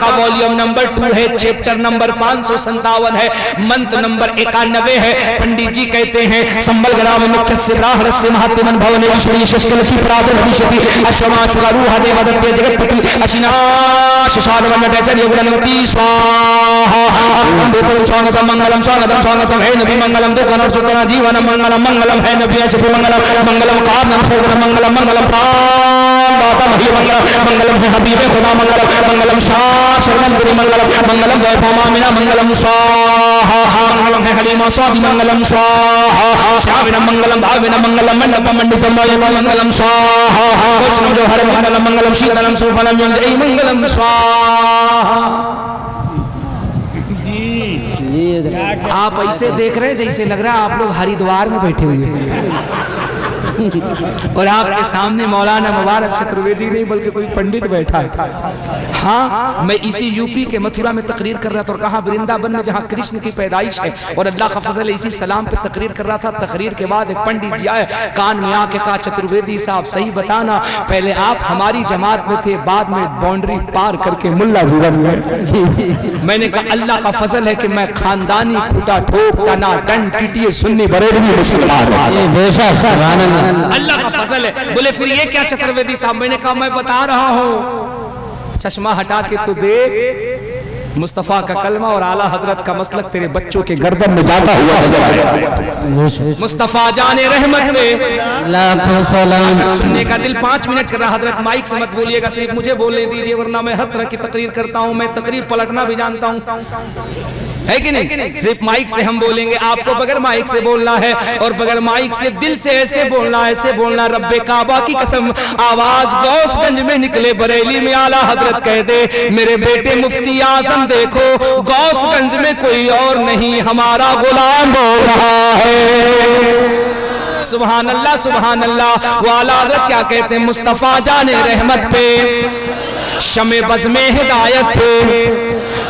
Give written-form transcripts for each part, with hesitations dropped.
का volume number 2 है, chapter number 557 है, मंत्र नंबर 91 है। पंडित जी कहते हैं संबल ग्राम मुख्य सिराह रस्य महात्मन भवने विश्वरी शशकल की प्रादर भविष्यति अश्वमा शुगारूहा देवदत्ते जगत्पति अशिना शशान वन्नटेचर्य गुणवती स्वाहा अमृतम स्वागतम मंगलम स्वागतम स्वागतम है नबी मंगलम दुखन सुखन जीवन मंगलम मंगलम है नबी शफी मंगलम मंगलम कारणम सदन मंगलम मंगलम प्राण दाता मही मंगलम मंगलम से हबीबे खुदा मंगलम मंगलम शाह शरणम गुरु मंगलम मंगलम वैभवमामिना मंगलम स्वाहा मंगलम है हलीमा स्वामी मंगलम स्वाहा श्याविना मंगलम भाविना मंगलम मंडप मंडितम मंगलम स्वाहा कृष्णम जो हर मंगलम मंगलम शीतलम सुफलम जय मंगलम स्वाहा। आप ऐसे देख रहे हैं जैसे लग रहा है आप लोग हरिद्वार में बैठे हुए हैं और आपके सामने मौलाना मुबारक चतुर्वेदी नहीं बल्कि कोई पंडित बैठा है। हाँ, मैं इसी यूपी के मथुरा में तकरीर कर रहा था और कहा वृंदावन में जहाँ कृष्ण की पैदाइश है और अल्लाह का फजल है, इसी सलाम पे तकरीर कर रहा था। तकरीर के बाद एक पंडित जी आए, कान में आके कहा चतुर्वेदी साहब सही बताना, पहले आप हमारी जमात में थे, बाद में बाउंड्री पार करके मुल्ला जीवन में। मैंने कहा अल्लाह का फजल है कि मैं खानदानी खूटा ठोक तना टन टीटीए सुन्नी बरेलवी मुसलमान अल्लाह का फजल है। बोले फिर ये क्या चतुर्वेदी साहब? मैंने कहा मैं बता रहा हूँ, चश्मा हटा के तो देख, मुस्तफा का कलमा और आला हजरत का मसलक तेरे बच्चों के गर्दन में जाता हुआ नजर आएगा। मुस्तफा जाने रहमत पे सुनने का दिल 5 मिनट कर रहा। हजरत माइक से मत बोलिएगा, सिर्फ मुझे बोलने दीजिए, वरना मैं हर तरह की तकरीर करता हूँ, मैं तकरीर पलटना भी जानता हूँ, है कि नहीं? सिर्फ माइक से हम बोलेंगे, आपको बगैर माइक से बोलना है और बगैर माइक से दिल से ऐसे बोलना रब्बे काबा की कसम आवाज गौसगंज में निकले बरेली में आला हजरत कह दे मेरे बेटे मुफ्ती आजम देखो गौसगंज में कोई और नहीं हमारा गुलाम बोल रहा है। सुभान अल्लाह सुभान अल्लाह। वो आला हजरत क्या कहते हैं? मुस्तफा जाने रहमत पे शमे बज़ में हिदायत पे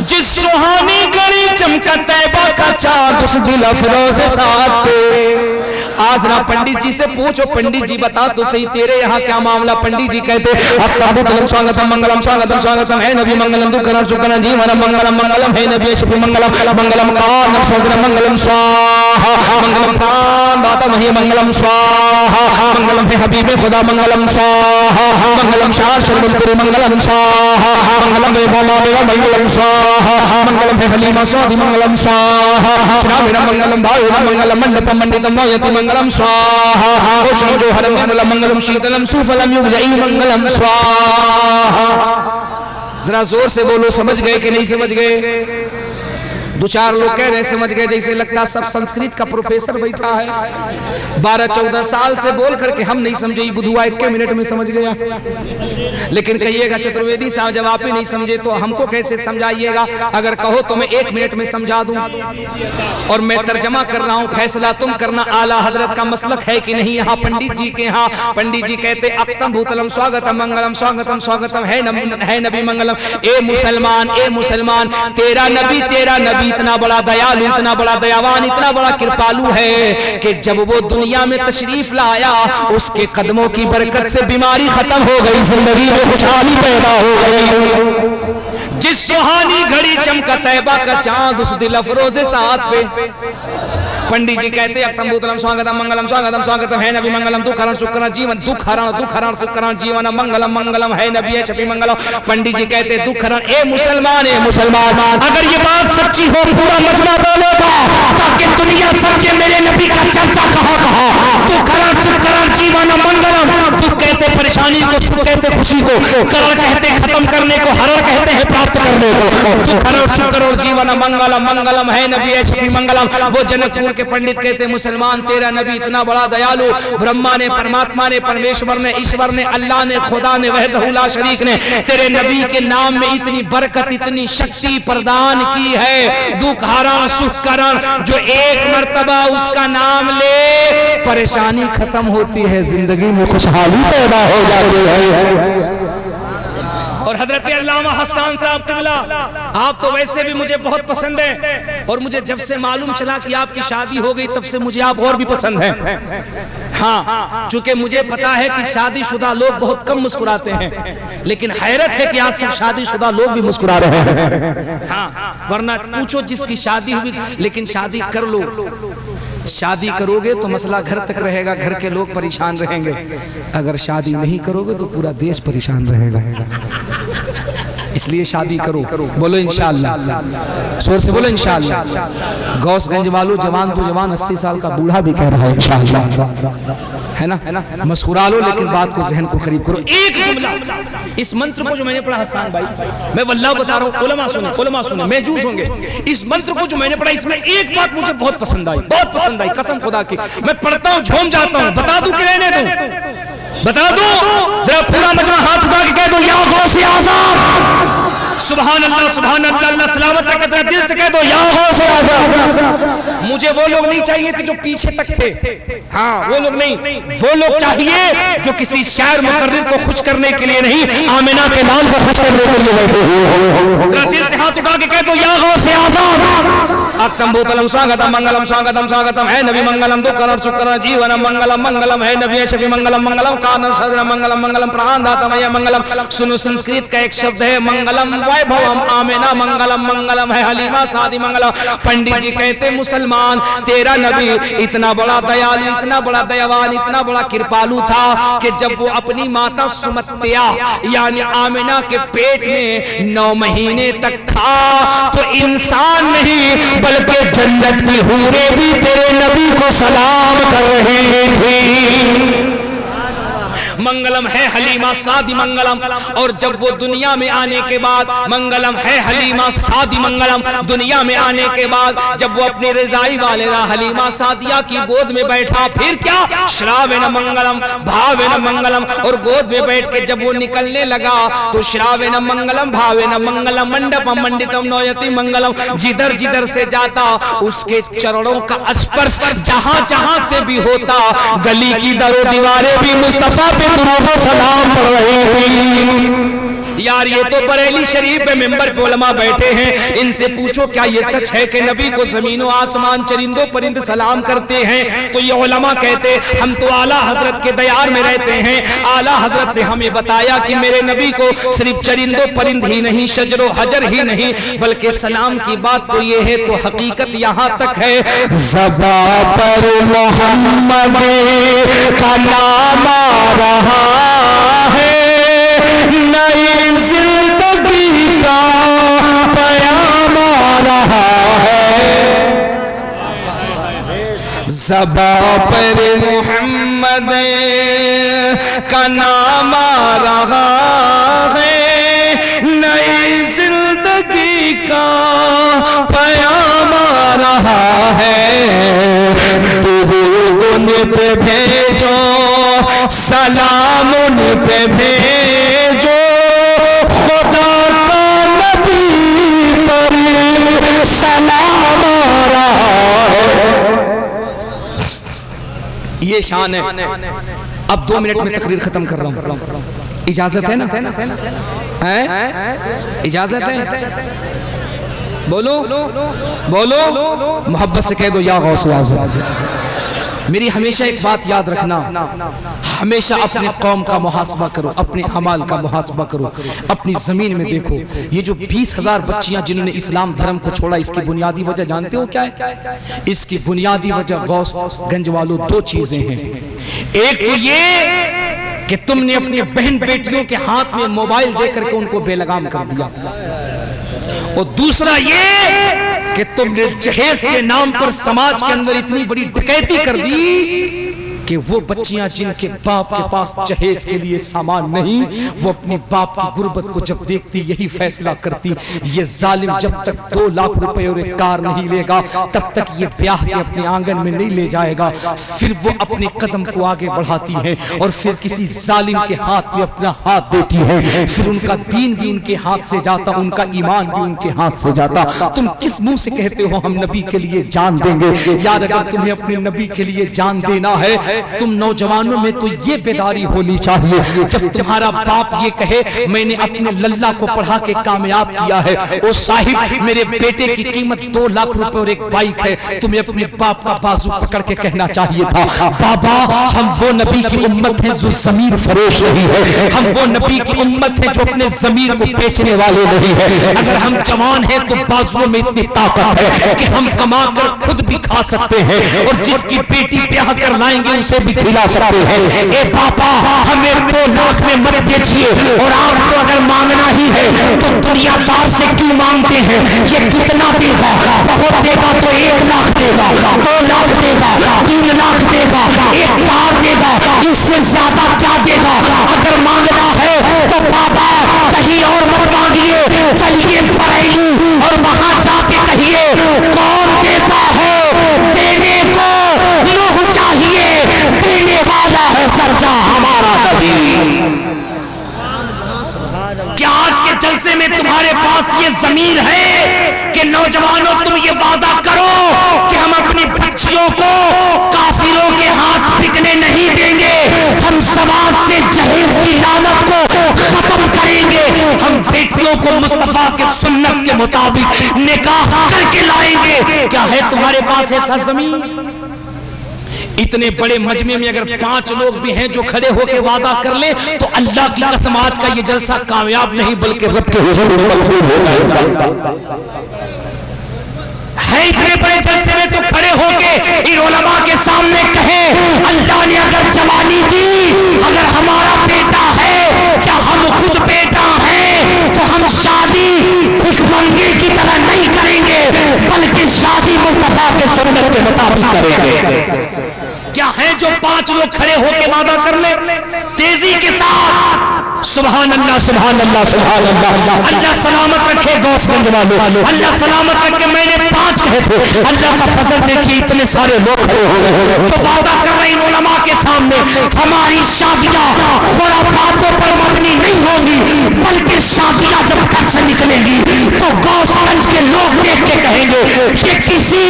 जिस सुहानी घड़ी चमका तैबा का चाँद उस दिल अफरोज साथ पे। आज ना पंडित जी से पूछो, पंडित जी बता तो सही तेरे यहाँ क्या मामला? पंडित जी कहते स्वागतम मंगलम स्वागतम स्वागतम है नबी मंगलम दुखन सुखन जीवन मंगलम मंगलम है नबी शफी मंगलम मंगलम कारणम सदन मंगलम स्वाहा मंगलम प्राण दाता मही मंगलम स्वाहा मंगलम है हबीबे खुदा मंगलम स्वाहा मंगलम शाह शरणम गुरु मंगलम स्वाहा मंगलम वैभवमामिना मंगलम स्वाहा मंगलम है हलीमा स्वामी मंगलम स्वाहा श्राविना मंगलम भाविना मंगलम मंडपम मंडितम मंगलम स्वाहा कृष्ण जो हर मंगलम शीतलम सुफलम युगजई मंगलम स्वाहा। जरा जोर से बोलो, समझ गए कि नहीं समझ गए? 2-4 लोग कह रहे समझ गए, जैसे लगता सब संस्कृत का प्रोफेसर बैठा है। 12-14 साल से बोल करके हम नहीं समझे, बुधुआ 1 मिनट में समझ गया। लेकिन कहिएगा चतुर्वेदी साहब जब आप ही नहीं समझे तो हमको कैसे समझाइएगा? अगर कहो तो मैं 1 मिनट में समझा दूं। और मैं तर्जमा कर रहा हूं, फैसला तुम करना आला हजरत का मसलक है कि नहीं। यहाँ पंडित जी के यहाँ पंडित जी कहते अक्तम भूतलम स्वागतम मंगलम स्वागतम स्वागतम है नबी मंगलम। ए मुसलमान तेरा नबी इतना बड़ा दयालु, इतना बड़ा दयावान, इतना बड़ा कृपालु है कि जब वो दुनिया में तशरीफ लाया उसके कदमों की बरकत से बीमारी खत्म हो गई, जिंदगी में खुशहाली पैदा हो गई। जिस सुहानी घड़ी चमका तैबा का चांद उस दिल अफरोज़े साथ पे। पंडित जी कहते अक्तम भूतलम स्वागतम मंगलम स्वागतम स्वागतम है नबी मंगलम दुखहरण सुखहरण जीवन दुखहरण सुखहरण जीवन मंगलम मंगलम है नबी शफी मंगलम। पंडित जी कहते दुखहरण ए मुसलमान अगर ये बात सच्ची हो पूरा मजमा बोलेगा ताकि दुनिया समझे मेरे नबी का चर्चा कहाँ दुखहरण सुखहरण जीवन मंगलम। दुख कहते परेशानी को, सुख कहते खुशी को, करण कहते खत्म करने को, हरण कहते हैं प्राप्त करने को। दुखहरण सुखहरण जीवन मंगलम मंगलम है नबी शफी मंगलम। वो जनकपुर के पंडित कहते मुसलमान तेरा नबी इतना बड़ा दयालु, ब्रह्मा ने, परमात्मा ने, परमेश्वर ने, ईश्वर ने, अल्लाह ने, खुदा ने, वहदहु ला शरीक ने तेरे नबी के नाम में इतनी बरकत, इतनी शक्ति प्रदान की है। दुखहरण सुखहरण जो एक मर्तबा उसका नाम ले परेशानी खत्म होती है, जिंदगी में खुशहाली पैदा हो जाती है। और हजरत अल्लामा हसन साहब किबला आप तो वैसे भी मुझे बहुत पसंद है और मुझे जब से मालूम चला कि आपकी शादी हो गई तब से मुझे आप और भी पसंद हैं। हाँ, चूंकि मुझे पता है कि शादीशुदा लोग बहुत कम मुस्कुराते हैं, लेकिन हैरत है कि आज सब शादीशुदा लोग भी मुस्कुरा रहे हैं। हाँ, वरना पूछो जिसकी शादी हुई, लेकिन शादी कर लो, शादी करोगे तो मसला घर तक रहेगा, घर के लोग परेशान रहेंगे। अगर शादी नहीं करोगे तो पूरा देश परेशान रहेगा। इसलिए शादी करो। बोलो इंशाअल्लाह, जोर से बोलो इंशाअल्लाह। गौसगंज वालों, जवान तो जवान, 80 साल का बूढ़ा भी कह रहा है इंशाअल्लाह, है ना। मुस्कुरा लो, लेकिन बात को जहन को करीब करो। एक जुमला, इस मंत्र को जो मैंने पढ़ा हसन भाई, मैं वल्लाह बता रहा हूँ, उलमा सुने, महजूज होंगे। इस मंत्र को जो मैंने पढ़ा, इसमें एक बात मुझे बहुत पसंद आई, बहुत पसंद आई, कसम खुदा की। मैं पढ़ता हूँ, झूम जाता हूँ। बता दूं कि रहने दूं? बता दो, जरा पूरा मजमा हाथ उठा के कह दो, या गौसे आज़म। सुभान अल्लाह, सुभान अल्लाह, अल्लाह सलामत रखे। जरा दिल से कह दो, या गौसे आज़म। मुझे वो लोग नहीं चाहिए कि जो पीछे तक थे, हाँ वो लोग नहीं, वो लोग चाहिए जो किसी शायर मुकर्रिर को खुश करने के लिए नहीं, आमिना के नाम को खुश करने के लिए बैठे हो। जरा दिल से हाथ उठा के कह दो, या गौसे आज़म। अक्तम भूतलम स्वागतम मंगलम स्वागतम स्वागतम है नबी मंगलम दुःखम सुखम जीवनम मंगलम मंगलम है नबी शफी मंगलम मंगलम कानम सदरम मंगलम मंगलम प्राणदातमय मंगलम। सुनो, संस्कृत का एक शब्द है मंगलम वैभवम, आमिना मंगलम, मंगलम है हलीमा सादी मंगलम। पंडित जी कहते मुसलमान, तेरा नबी इतना बड़ा दयालु, इतना बड़ा दयावान, इतना बड़ा कृपालु था कि जब वो अपनी माता सुमत्या यानी आमिना के पेट में 9 महीने तक था, तो इंसान नहीं बल्कि जन्नत की हूरें भी तेरे नबी को सलाम कर रही थी। मंगलम है हलीमा सादी मंगलम। और जब वो दुनिया में आने के बाद, मंगलम है हलीमा सादी मंगलम, दुनिया में आने के बाद जब वो अपने रजाई वाले हलीमा सादिया की गोद में बैठा, फिर क्या, श्रावेन मंगलम भावेन मंगलम। और गोद में बैठ के जब वो निकलने लगा तो श्रावेन मंगलम भावेन मंगलम, मंडपम मंडितम नौयति मंगलम। जिधर जिधर से जाता उसके चरणों का स्पर्श जहां जहां से भी होता, गली की दरो दीवारें भी मुस्तफा पे दुरूद व सलाम पढ़ रही थी। यार ये तो बरेली शरीफ पे मिंबर पे उलमा बैठे हैं, इनसे पूछो क्या ये सच है कि नबी को जमीनों आसमान चरिंदों परिंद सलाम करते हैं? तो ये उलमा कहते हम तो आला हजरत के दयार में रहते हैं। आला हजरत ने हमें बताया कि मेरे नबी को सिर्फ चरिंदों परिंद ही नहीं, शजरो हजर ही नहीं, बल्कि सलाम की बात तो ये है, तो हकीकत यहाँ तक है, ज़बा पर मोहम्मद का नाम आ रहा है, नई जिंदगी का पयाम आ रहा है। ज़बा पर मोहम्मद का नाम आ रहा है, नई जिंदगी का पयाम आ रहा है। दुरूद उन पे भेजो, सलाम उन पे भेजो, खुदा का नबी पर सलाम आ रहा है। ये शान है। अब 2 मिनट में तकरीर खत्म कर रहा हूं, इजाजत है ना? इजाजत है? बोलो बोलो, मोहब्बत से कह दो, या गौसे आज़म। मेरी हमेशा एक बात याद रखना, हमेशा अपने कौम का मुहासबा करो, अपने अमाल का मुहासबा करो, अपनी जमीन में देखो। ये जो 20,000 बच्चियां जिन्होंने इस्लाम धर्म को छोड़ा, इसकी बुनियादी वजह जानते हो क्या है? इसकी बुनियादी वजह गौसगंज वालों 2 चीजें हैं। एक तो ये कि तुमने अपनी बहन बेटियों के हाथ में मोबाइल दे करके उनको बेलगाम कर दिया, और दूसरा ये कि तुमने जहेज के नाम पर समाज के अंदर इतनी बड़ी डकैती कर दी कि वो बच्चियां जिनके बाप के पास जहेज के लिए सामान नहीं, वो अपने बाप की गुर्बत को जब देखती यही फैसला करती, ये जालिम जब तक 2 लाख रुपए और एक कार नहीं लेगा तब तक ये ब्याह के अपने आंगन में नहीं ले जाएगा। फिर वो अपने कदम को आगे बढ़ाती है और फिर किसी जालिम के हाथ में अपना हाथ देती है, फिर उनका दीन भी उनके हाथ से जाता, उनका ईमान भी उनके हाथ से जाता। तुम किस मुंह से कहते हो हम नबी के लिए जान देंगे? यार अगर तुम्हें अपने नबी के लिए जान देना है तुम नौजवानों में तो ये बेदारी होनी चाहिए, जब तुम्हारा बाप ये कहे मैंने अपने लल्ला को पढ़ा के कामयाब किया है, ओ साहिब मेरे बेटे की कीमत 2 लाख रुपए और एक बाइक है, तुम्हें अपने बाप का बाजू पकड़ के कहना चाहिए था बाबा हम वो नबी की उम्मत है जो जमीर फरोश नहीं है, हम वो नबी की उम्मत है जो अपने जमीर को बेचने वाले नहीं है। अगर हम जवान हैं तो बाजुओं में इतनी ताकत है कि हम कमा कर खुद भी खा सकते हैं और जिसकी बेटी ब्याह कर लाएंगे उसे भी खिला सकते हैं। ए पापा हमें 2 लाख में मत बेचिए, और आपको अगर मांगना ही है तो दुनियादार से क्यों मांगते हैं, ये कितना देगा, बहुत देगा तो 1 लाख देगा, 2 लाख देगा, 3 लाख देगा, 1 कार देगा, इससे ज्यादा क्या देगा। अगर मांगना है तो पापा कहीं और मत मांगिए, चलिए बरेली और वहां जाके कहिए कौन देता है, देने को रूह चाहिए, देने वाला है सच्चा हमारा नबी। क्या आज के जलसे में तुम्हारे पास ये ज़मीर है कि नौजवानों तुम ये वादा करो कि हम अपनी बच्चियों को काफिरों के हाथ बिकने नहीं देंगे, हम समाज से जहेज की लानत को खत्म करेंगे, हम बेटियों को मुस्तफा के सुन्नत के मुताबिक निकाह करके लाएंगे। क्या है तुम्हारे पास ऐसा ज़मीर? इतने बड़े मजमे में अगर 5 लोग भी हैं जो खड़े होकर वादा कर ले तो अल्लाह की कसम आज का ये जलसा कामयाब नहीं बल्कि रब के हुजूर में मकबूल हो जाएगा। है इतने बड़े जलसे में तो खड़े होके इन उलमा के सामने कहे अल्लाह ने अगर जवानी दी, अगर हमारा बेटा है, क्या हम खुद बेटा हैं तो हम शादी भिखमंगे की तरह नहीं करेंगे बल्कि शादी मुस्तफा के सुन्नत के मुताबिक करेंगे। क्या है जो 5 लोग खड़े होके वादा कर ले तेजी के साथ सुभान अल्लाह सुभान अल्लाह सुभान अल्लाह, अल्लाह सलामत रखे गौसगंज वालों, अल्लाह सलामत रखे। मैंने 5 कहे थे, अल्लाह का फजल देखिए इतने सारे लोग खड़े हो गए जो वादा कर रहे हैं उलमा के सामने हमारी शादियां खुराफातों पर मबनी नहीं होंगी बल्कि शादियां जब घर से निकलेंगी तो गौसगंज के लोग देख के कहेंगे ये किसी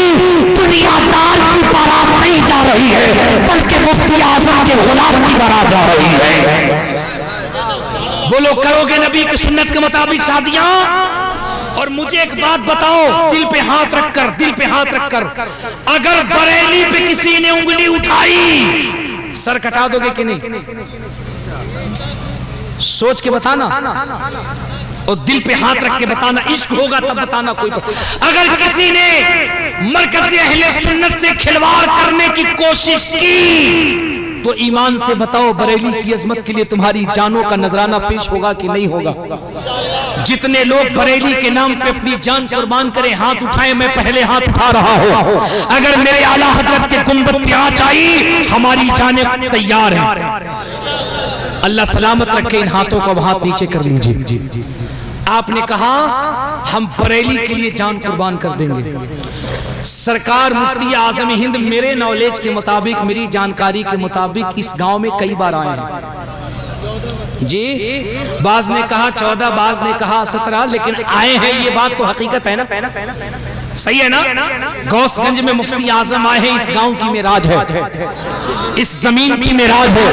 दुनियादार की बारात नहीं जा रही है बल्कि मुफ्ती आजम के गुलाम की बारात जा रही है। बोलो करोगे नबी की सुन्नत के मुताबिक शादियां? और मुझे एक बात बताओ दिल पे हाथ रखकर, दिल पे हाथ रखकर, अगर बरेली पे किसी ने उंगली उठाई सर कटा दोगे कि नहीं? सोच के बताना और दिल पे हाथ रख के बताना, इश्क होगा तब बताना। कोई अगर किसी ने मरकज़ अहले सुन्नत से खिलवाड़ करने की कोशिश की तो ईमान से बताओ बरेली की अजमत के लिए तुम्हारी जानों का नजराना पेश होगा कि नहीं होगा? जितने लोग बरेली के नाम पे अपनी जान कुर्बान करें हाथ उठाएं, मैं पहले हाथ उठा रहा हूं। अगर मेरे आला हजरत के गुंबद पे आँच आई हमारी जानें तैयार है। अल्लाह सलामत रखे, इन हाथों को हाथ नीचे कर लीजिए। आपने कहा हम बरेली के लिए जान कुर्बान कर देंगे। सरकार मुफ्ती आजम हिंद मेरे नॉलेज के मुताबिक, मेरी जानकारी के मुताबिक इस गांव में कई बार आए हैं जी। बाज ने कहा 14, बाज ने कहा 17, लेकिन आए हैं, ये बात तो हकीकत है ना, सही है ना? गौसगंज में मुफ्ती आजम आए हैं, इस गांव की मेराज है, इस जमीन की मेराज है,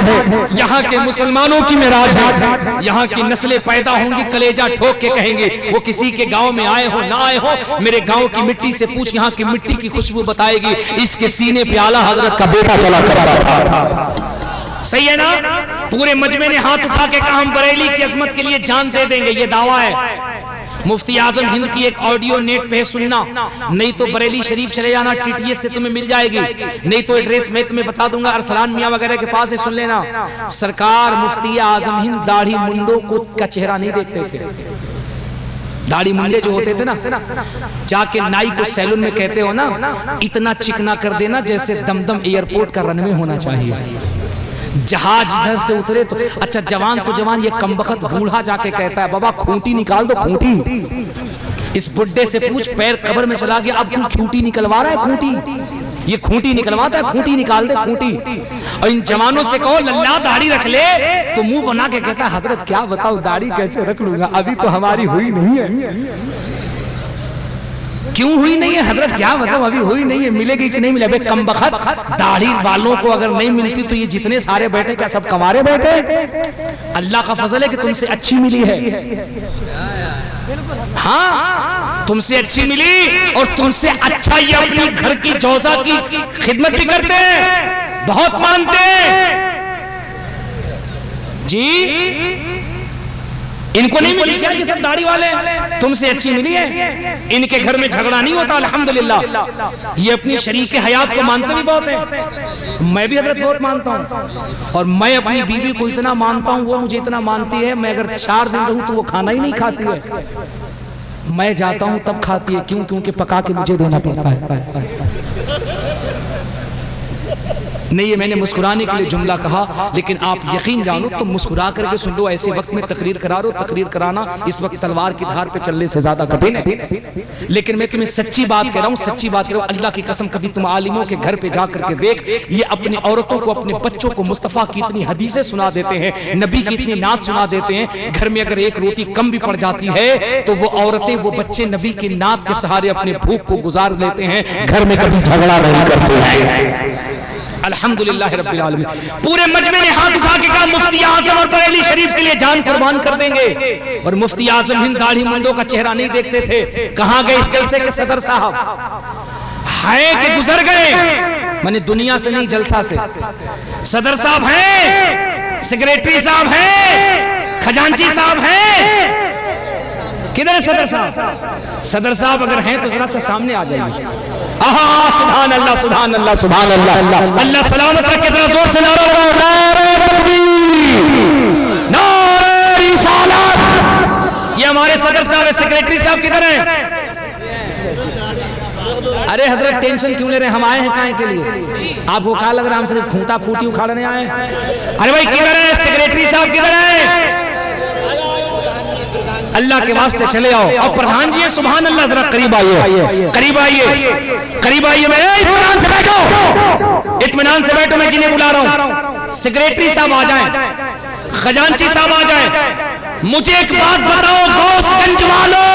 यहाँ के मुसलमानों की मेराज है। यहाँ की नस्लें पैदा होंगी, कलेजा ठोक के कहेंगे वो किसी के गांव में आए हो ना आए हो, मेरे गांव की मिट्टी से पूछ, यहाँ की मिट्टी की खुशबू बताएगी इसके सीने पे आला हजरत का बेटा चला करता था। सही है ना? पूरे मजमे ने हाथ उठा के कहा हम बरेली की अजमत के लिए जान दे देंगे, ये दावा है। मुफ्ती आजम हिंद की एक ऑडियो नेट पे सुनना, नहीं तो बरेली शरीफ चले जाना, टीटीएस से तुम्हें मिल जाएगी, नहीं तो एड्रेस मैं तुम्हें बता दूंगा, अरसलान मियां वगैरह के पास से सुन लेना। सरकार मुफ्ती आजम हिंद दाढ़ी मुंडों को का चेहरा नहीं देखते थे। दाढ़ी मुंडे जो होते थे ना, जाके नाई को सैलून में कहते हो ना, इतना चिकना कर देना जैसे दमदम एयरपोर्ट का रनवे होना चाहिए। जहाज इधर से उतरे तो अच्छा जवान तो जवान, ये कमबख्त बूढ़ा जाके कहता है बाबा खूंटी निकाल दो खूंटी। इस बुड्ढे से पूछ पैर कब्र में चला गया, अब तू खूंटी निकलवा रहा है, खूंटी ये खूंटी निकलवाता है, खूंटी निकाल दे खूंटी। और इन जवानों से कहो लल्ला दाढ़ी रख ले, तो मुंह बना के कहता है हजरत क्या बताओ दाढ़ी कैसे रख लूंगा, अभी तो हमारी हुई नहीं है। क्यों हुई नहीं है हजरत? क्या मतलब अभी हुई नहीं है, मिलेगी कि नहीं मिलेगी? कम बखत दाढ़ी वालों को अगर नहीं मिलती तो ये जितने सारे बैठे क्या सब कमारे बैठे? अल्लाह का फजल है कि तुमसे अच्छी मिली है। हाँ, तुमसे अच्छी मिली और तुमसे अच्छा ये अपनी घर की जौजा की खिदमत भी करते हैं, बहुत मानते हैं जी। इनको नहीं मिली क्या? ये सब दाढ़ी वाले तुमसे अच्छी मिली है। इनके घर में झगड़ा नहीं होता अल्हम्दुलिल्लाह। ये अपनी शरीक हयात को मानते भी बहुत है। मैं भी हजरत बहुत मानता हूँ और मैं अपनी बीवी को इतना मानता हूँ, वो मुझे इतना मानती है। मैं अगर 4 दिन रहूं तो वो खाना ही नहीं खाती है। मैं जाता हूँ तब खाती है। क्यों? क्योंकि पका के मुझे देना पड़ता है। नहीं, ये मैंने मुस्कुराने के लिए जुमला कहा, लेकिन आप यकीन जानो तो मुस्कुरा करके सुन लो। ऐसे वक्त में तकरीर करा रो, तकरीर कराना इस वक्त तलवार की धार पे चलने से ज्यादा कठिन है। लेकिन मैं तुम्हें सच्ची बात कह रहा हूँ, सच्ची बात कह रहा हूँ। अल्लाह की कसम, कभी तुम आलिमों के घर पे जा करके देख, ये अपनी औरतों को, अपने बच्चों को मुस्तफा की इतनी हदीसें सुना देते हैं, नबी की इतनी नात सुना देते हैं। घर में अगर एक रोटी कम भी पड़ जाती है तो वो औरतें, वो बच्चे नबी की नात के सहारे अपने भूख को गुजार लेते हैं। घर में कभी झगड़ा नहीं करते हैं। अल्हम्दुलिल्लाह रब्बिल आलमीन। पूरे मजमे ने हाथ उठा के कहा मुफ्ती आजम और बरेली शरीफ के लिए जान कुर्बान कर देंगे। और मुफ्ती आजम हिंद दाढ़ी मुंडों का चेहरा नहीं देखते थे। कहां गए इस जलसे के सदर साहब? है कि गुजर गए? मैंने दुनिया से नहीं, जलसा से। सदर साहब हैं, सेक्रेटरी साहब हैं, खजांची साहब हैं। किधर है सदर साहब? सदर साहब अगर हैं तो जरा सा सामने आ जाइए। सुभान अल्लाह, सुभान अल्लाह, सुभान अल्लाह। अल्लाह सलामत रखे। जरा जोर से नारा लगाओ, नारे तकबीर, नारे रिसालत। ये हमारे सदर साहब है। सेक्रेटरी साहब किधर हैं? अरे हजरत टेंशन क्यों ले रहे हैं? हम आए हैं काहे के लिए? आपको क्या लग रहा है हम सिर्फ खूंटा फूटी उखाड़ने आए हैं? अरे भाई किधर है सेक्रेटरी साहब? किधर है? अल्लाह के वास्ते चले आओ। और प्रधान जी सुभान अल्लाह, जरा करीब आइए, करीब आइए, करीब आइए। इत्मीनान से बैठो, इत्मीनान से बैठो। मैं जिन्हें बुला रहा हूं, सेक्रेटरी साहब आ जाएं, खजांची साहब आ जाएं। मुझे एक बात बताओ गौसगंज वालों,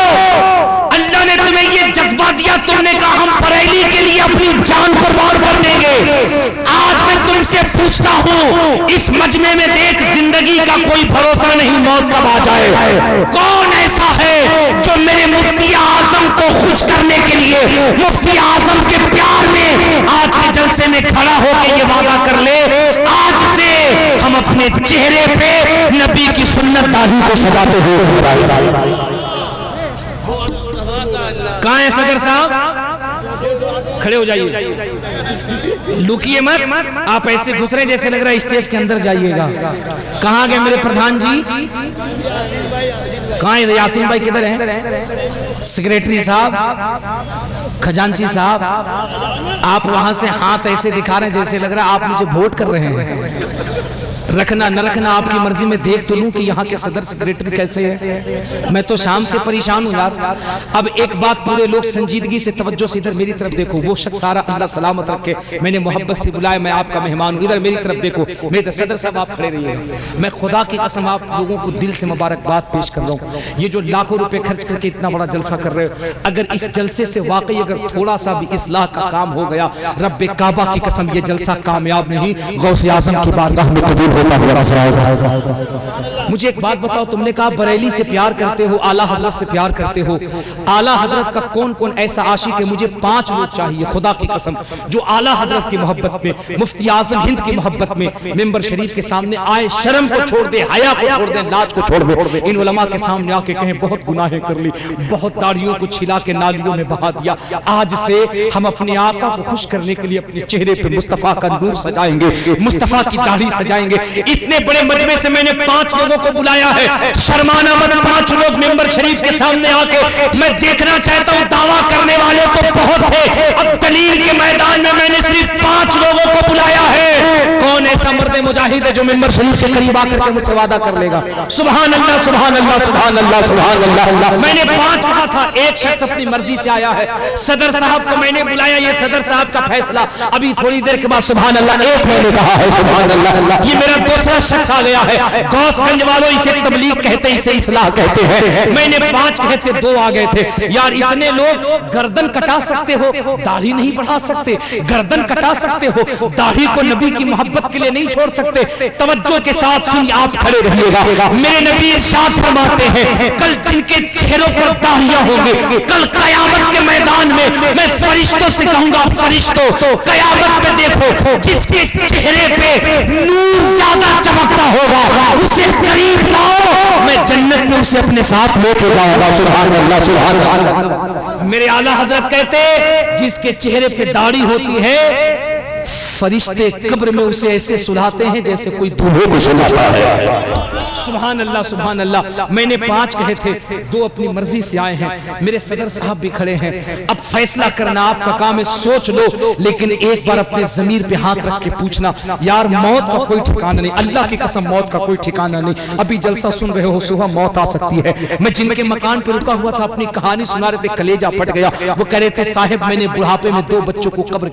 अल्लाह ने तुम्हें ये जज्बा दिया, तुमने कहा हम बरेली के लिए अपनी जान कुर्बान कर देंगे। आज मैं तुमसे पूछता हूँ, इस मजमे में देख, जिंदगी का कोई भरोसा नहीं, मौत कब आ जाए। कौन ऐसा है जो मेरे मुफ्ती आजम को खुश करने के लिए, मुफ्ती आजम के प्यार में आज के जलसे में खड़ा होकर ये वादा कर ले, आज से हम अपने चेहरे पे नबी की सुन्नत दाढ़ी को सजाते हुए। कहाँ है सदर साहब? खड़े हो जाइए, लुकिए मत। आप ऐसे घुस रहे जैसे लग रहा है स्टेज के अंदर जाइएगा। कहाँ गए मेरे प्रधान जी? कहाँ है यासीन भाई? किधर है सेक्रेटरी साहब, खजांची साहब? आप वहां से हाथ ऐसे दिखा रहे हैं जैसे लग रहा है आप मुझे वोट कर रहे हैं। रखना न रखना आपकी मर्जी में, देख तो लूं कि यहाँ के सदर सेक्रेटरी कैसे है। मैं तो शाम से परेशान हूँ यार। अब एक बात, पूरे लोग संजीदगी से तवज्जो से इधर मेरी तरफ देखो। वो शख्स सारा अल्लाह सलामत रखे, मैंने मोहब्बत से बुलाया, मैं आपका मेहमान हूँ। इधर मेरी तरफ देखो, मेरे सदर साहब आप खड़े रहिएगा। मैं खुदा की कसम आप लोगों को दिल से मुबारकबाद पेश कर रहा हूँ। ये जो लाखों रुपए खर्च करके इतना बड़ा जलसा कर रहे हो, अगर इस जलसे से वाकई अगर थोड़ा सा भी इस्लाह का काम हो गया, रब्बे काबा की कसम ये जलसा कामयाब नहीं, गौसे आजम की बारगाह में कबूल होता हुआ नजर आएगा। मुझे एक बात बताओ, तुमने कहा बरेली से प्यार करते हो, आला हजरत से प्यार करते हो। आला हजरत का कौन कौन ऐसा आशिक है? मुझे 5 लोग चाहिए खुदा की कसम, जो आला हजरत की मोहब्बत में, मुफ्ती आजम हिंद की मोहब्बत में मिंबर शरीफ के सामने आए, शर्म को छोड़ दे, हया को छोड़ दे, लाज को छोड़ दे, इन उलमा के सामने आके कहें बहुत गुनाहें कर ली, बहुत दाढ़ियों को छिला के नालियों में बहा दिया, आज से हम अपने आका को खुश करने के लिए अपने चेहरे पे मुस्तफा का नूर सजाएंगे, मुस्तफा की दाढ़ी सजाएंगे। इतने बड़े मजमे से मैंने 5 लोगों को बुलाया है, शर्माना मत। 5 लोग मिंबर शरीफ के सामने आके मैं देखना चाहता हूं, दावा करने वाले तो बहुत थे, अब दलील के मैदान में मैंने सिर्फ 5 लोगों को बुलाया है। कौन ऐसा मर्द मुजाहिद है जो मिंबर शरीफ के करीब आकर के मुझसे वादा कर लेगा? सुभान अल्लाह, सुभान अल्लाह, सुभान अल्लाह, सुभान अल्लाह। मैंने 5 कहा था, एक शख्स अपनी मर्जी से आया है, सदर साहब को मैंने बुलाया, ये सदर साहब का फैसला, अभी थोड़ी देर के बाद सुभान अल्लाह एक मैंने कहा है सुभान अल्लाह, ये मेरा दूसरा शख्स आ गया है। गौसगंज वालों इसे तबलीग कहते हैं, इसे इस्लाह कहते हैं। मैंने 5 कहे थे, 2 आ गए थे। यार इतने लोग, गर्दन कटा सकते हो, दाढ़ी नहीं बढ़ा सकते, गर्दन कटा सकते हो, दाढ़ी को नबी की मोहब्बत के लिए नहीं छोड़ सकते। तवज्जो के साथ सुनिए, आप खड़े रहिएगा। मेरे नबी इरशाद फरमाते हैं, कल जिनके चेहरों पर दाढ़ियां होंगी, कल कयामत के मैदान में मैं फरिश्तों से कहूंगा, फरिश्तों कयामत में देखो जिसके चेहरे पे नूर ज्यादा चमकता होगा उसे करीब लाओ, मैं जन्नत में उसे अपने साथ लेके जाऊंगा। सुभान अल्लाह सुभान अल्लाह। मेरे आला हजरत कहते, जिसके चेहरे पे दाढ़ी होती है, फरिश्ते कब्र में उसे ऐसे सुलाते हैं जैसे कोई दूल्हे को सुलाता है। सुभान अल्लाह सुभान अल्लाह। मैंने 5 कहे थे, 2 अपनी मर्जी से आए हैं। मेरे सदर साहब भी खड़े हैं। अब फैसला करना आपका काम है, सोच लो, लेकिन एक बार अपने जमीर पे हाथ रख के पूछना, यार मौत का कोई ठिकाना नहीं, अल्लाह की कसम मौत का कोई ठिकाना नहीं। अभी जलसा सुन रहे हो, सुबह मौत आ सकती है। मैं जिनके मकान पे रुका हुआ था, अपनी कहानी सुना रहे थे, कलेजा फट गया। वो कह रहे थे, साहिब मैंने बुढ़ापे में 2 बच्चों को कब्र